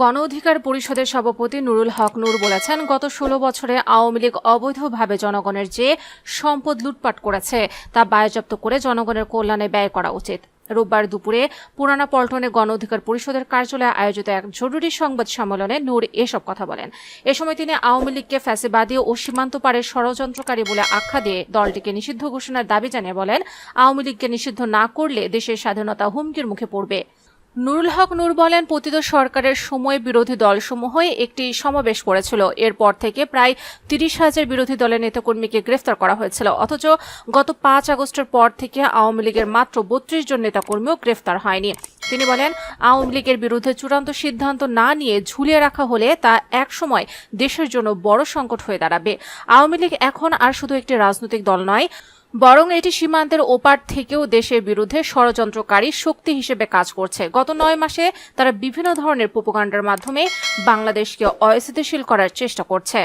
গণ অধিকার পরিষদের সভাপতি নুরুল হক নূর বলেছেন, গত ১৬ বছরে আওয়ামী লীগ অবৈধভাবে জনগণের যে সম্পদ লুটপাট করেছে তা বাজেয়াপ্ত করে জনগণের কল্যাণে ব্যয় করা উচিত। রোববার দুপুরে পুরানা পল্টনে গণ অধিকার পরিষদের কার্যালয়ে আয়োজিত এক জরুরি সংবাদ সম্মেলনে নূর এসব কথা বলেন। এ সময় তিনি আওয়ামী লীগকে ফ্যাসিবাদী ও সীমান্ত পারের ষড়যন্ত্রকারী বলে আখ্যা দিয়ে দলটিকে নিষিদ্ধ ঘোষণার দাবি জানিয়ে বলেন, আওয়ামী লীগকে নিষিদ্ধ না করলে দেশের স্বাধীনতা হুমকির মুখে পড়বে। নুরুল হক নূর বলেন, পতিত সরকারের সময় বিরোধী দলসমূহই একটি সমাবেশ করেছিল। এরপর থেকে প্রায় ৩০,০০০ বিরোধী দলের নেতাকর্মীকে গ্রেফতার করা হয়েছিল। অথচ গত ৫ আগস্টের পর থেকে আওয়ামী লীগের মাত্র ৩২ জন নেতাকর্মীও গ্রেফতার হয়নি। তিনি বলেন, আওয়ামী লীগের বিরুদ্ধে চূড়ান্ত সিদ্ধান্ত না নিয়ে ঝুলিয়ে রাখা হলে তা একসময় দেশের জন্য বড় সংকট হয়ে দাঁড়াবে। আওয়ামী লীগ এখন আর শুধু একটি রাজনৈতিক দল নয়, বরং এটি সীমান্তের ওপার থেকেও দেশের বিরুদ্ধে ষড়যন্ত্রকারী শক্তি হিসেবে কাজ করছে। গত ৯ মাসে তারা বিভিন্ন ধরনের প্রোপাগান্ডার মাধ্যমে বাংলাদেশকে অস্থিতিশীল করার চেষ্টা করছে।